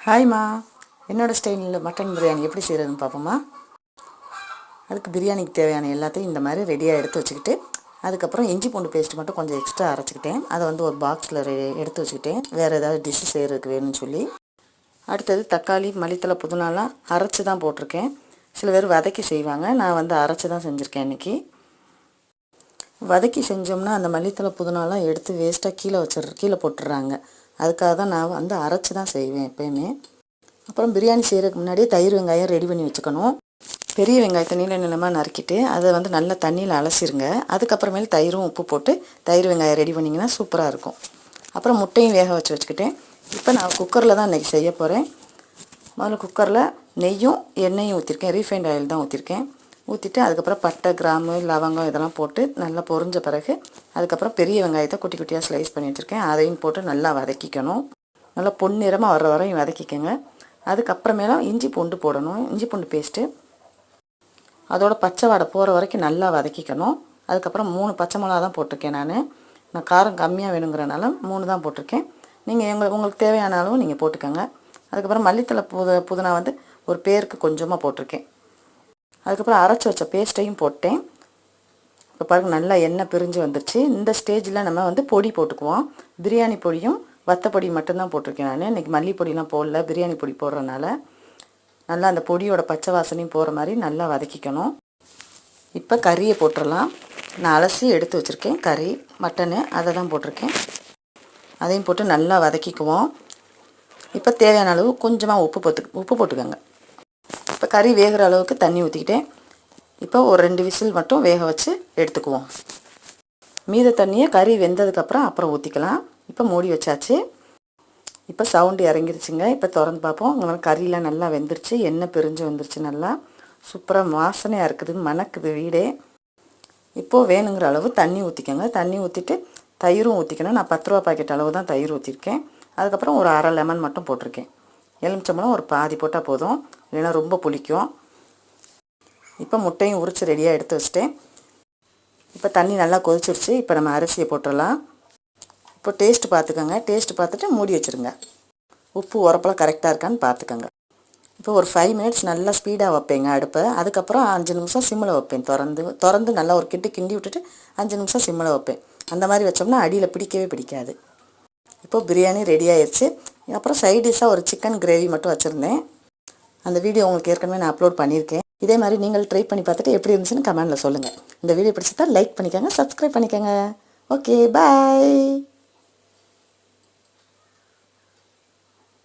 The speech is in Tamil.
ஹாய்மா, என்னோடய ஸ்டைலில் மட்டன் பிரியாணி எப்படி செய்கிறதுன்னு பார்ப்போம்மா. அதுக்கு பிரியாணிக்கு தேவையான எல்லாத்தையும் இந்த மாதிரி ரெடியாக எடுத்து வச்சுக்கிட்டு, அதுக்கப்புறம் இஞ்சி பூண்டு பேஸ்ட்டு மட்டும் கொஞ்சம் எக்ஸ்ட்ரா அரைச்சிக்கிட்டேன். அதை வந்து ஒரு பாக்ஸில் எடுத்து வச்சுக்கிட்டேன், வேறு ஏதாவது டிஷ்ஷு செய்கிறதுக்கு வேணும்னு சொல்லி. அடுத்தது தக்காளி, மல்லித்தலை, புதினாலாம் அரைச்சி தான் போட்டிருக்கேன். சில பேர் வதக்கி செய்வாங்க, நான் வந்து அரைச்சி தான் செஞ்சுருக்கேன் இன்றைக்கி. வதக்கி செஞ்சோம்னா அந்த மல்லித்தலை புதினாலாம் எடுத்து வேஸ்ட்டாக கீழே போட்டுடுறாங்க. அதுக்காக தான் நான் வந்து அரைச்சி தான் செய்வேன் எப்போயுமே. அப்புறம் பிரியாணி செய்கிறதுக்கு முன்னாடியே தயிர் வெங்காயம் ரெடி பண்ணி வச்சுக்கணும். பெரிய வெங்காயத்தை நீளமாக நறுக்கிட்டு அதை வந்து நல்லா தண்ணியில் அலசிடுங்க. அதுக்கப்புறமேல் தயிரும் உப்பு போட்டு தயிர் வெங்காயம் ரெடி பண்ணிங்கன்னா சூப்பராக இருக்கும். அப்புறம் முட்டையும் வேக வச்சுக்கிட்டேன். இப்போ நான் குக்கரில் தான் இன்றைக்கி செய்ய போகிறேன். முதல்ல குக்கரில் நெய்யும் எண்ணெயும் ஊற்றிருக்கேன். ரீஃபைண்ட் ஆயில் தான் ஊற்றிருக்கேன். ஊற்றிட்டு அதுக்கப்புறம் பட்டை, கிராம்பு, லவங்கம் இதெல்லாம் போட்டு நல்லா பொரிஞ்ச பிறகு அதுக்கப்புறம் பெரிய வெங்காயத்தை குட்டி குட்டியாக ஸ்லைஸ் பண்ணி வச்சுருக்கேன். அதையும் போட்டு நல்லா வதக்கிக்கணும். நல்லா பொன்னிறமாக வர்ற வரையும் வதக்கிக்கோங்க. அதுக்கப்புறமேலாம் இஞ்சி பூண்டு போடணும். இஞ்சி பூண்டு பேஸ்ட்டு அதோட பச்சை வாடை போகிற வரைக்கும் நல்லா வதக்கிக்கணும். அதுக்கப்புறம் 3 பச்சை மிளகா தான் போட்டிருக்கேன். நான் காரம் கம்மியாக வேணுங்கிறனால 3 தான் போட்டிருக்கேன். நீங்கள் உங்களுக்கு தேவையான அளவு நீங்கள் போட்டுக்கோங்க. அதுக்கப்புறம் மல்லித்தலை புதினா வந்து ஒரு பேருக்கு கொஞ்சமாக போட்டிருக்கேன். அதுக்கப்புறம் அரைச்சி வச்ச பேஸ்ட்டையும் போட்டேன். இப்போ பாருங்கள் நல்லா எண்ணெய் பிரிஞ்சு வந்துருச்சு. இந்த ஸ்டேஜில் நம்ம வந்து பொடி போட்டுக்குவோம். பிரியாணி பொடியும் வத்தப்பொடி மட்டும்தான் போட்டிருக்கேன். நான் இன்றைக்கி மல்லிப்பொடிலாம் போடல, பிரியாணி பொடி போடுறதுனால. நல்லா அந்த பொடியோட பச்சை வாசனையும் போகிற மாதிரி நல்லா வதக்கிக்கணும். இப்போ கறியை போட்டுடலாம். நான் அலசி எடுத்து வச்சுருக்கேன் கறி, மட்டனு, அதை தான் போட்டிருக்கேன். அதையும் போட்டு நல்லா வதக்கிக்குவோம். இப்போ தேவையான அளவு கொஞ்சமாக உப்பு போட்டுக்கோங்க. இப்போ கறி வேகிற அளவுக்கு தண்ணி ஊற்றிக்கிட்டேன். இப்போ ஒரு 2 விசில் மட்டும் வேக வச்சு எடுத்துக்குவோம். மீத தண்ணியை கறி வெந்ததுக்கப்புறம் ஊற்றிக்கலாம். இப்போ மூடி வச்சாச்சு. இப்போ சவுண்டு இறங்கிருச்சுங்க. இப்போ திறந்து பார்ப்போம். இங்கே கறியெலாம் நல்லா வெந்துருச்சு, எண்ணெய் பிரிஞ்சு வந்துருச்சு. நல்லா சூப்பராக வாசனையாக இருக்குது, மணக்குது வீடே. இப்போது வேணுங்கிற அளவு தண்ணி ஊற்றிக்கோங்க. தண்ணி ஊற்றிட்டு தயிரும் ஊற்றிக்கணும். நான் 10 ரூபா பாக்கெட் அளவு தான் தயிர் ஊற்றிருக்கேன். அதுக்கப்புறம் ஒரு அரை லெமன் மட்டும் போட்டிருக்கேன். எலுமிச்சம்பழம் ஒரு பாதி போட்டால் போதும், இல்லைன்னா ரொம்ப புளிக்கும். இப்போ முட்டையும் உரித்து ரெடியாக எடுத்து வச்சிட்டேன். இப்போ தண்ணி நல்லா கொதிச்சிருச்சு. இப்போ நம்ம அரிசியை போட்டுடலாம். இப்போ டேஸ்ட்டு பார்த்துக்கோங்க. டேஸ்ட்டு பார்த்துட்டு மூடி வச்சுருங்க. உப்பு உரப்பெல்லாம் கரெக்டாக இருக்கான்னு பார்த்துக்கோங்க. இப்போ ஒரு 5 மினிட்ஸ் நல்லா ஸ்பீடாக வைப்பேங்க அடுப்பை. அதுக்கப்புறம் 5 நிமிஷம் சிம்மில் வைப்பேன். திறந்து நல்லா ஒரு கிண்டி விட்டுட்டு 5 நிமிஷம் சிம்மில் வைப்பேன். அந்த மாதிரி வச்சோம்னா அடியில் பிடிக்கவே பிடிக்காது. இப்போது பிரியாணி ரெடி ஆயிடுச்சு. அப்புறம் சைட் டிஷ்ஷாக ஒரு சிக்கன் கிரேவி மட்டும் வச்சுருந்தேன். அந்த வீடியோ உங்களுக்கு ஏற்கனவே நான் அப்லோட் பண்ணியிருக்கேன். இதே மாதிரி நீங்கள் ட்ரை பண்ணி பார்த்துட்டு எப்படி இருந்துச்சுன்னு கமெண்டில் சொல்லுங்கள். இந்த வீடியோ பிடிச்சதா லைக் பண்ணிக்கோங்க, சப்ஸ்கிரைப் பண்ணிக்கோங்க. ஓகே, பாய்.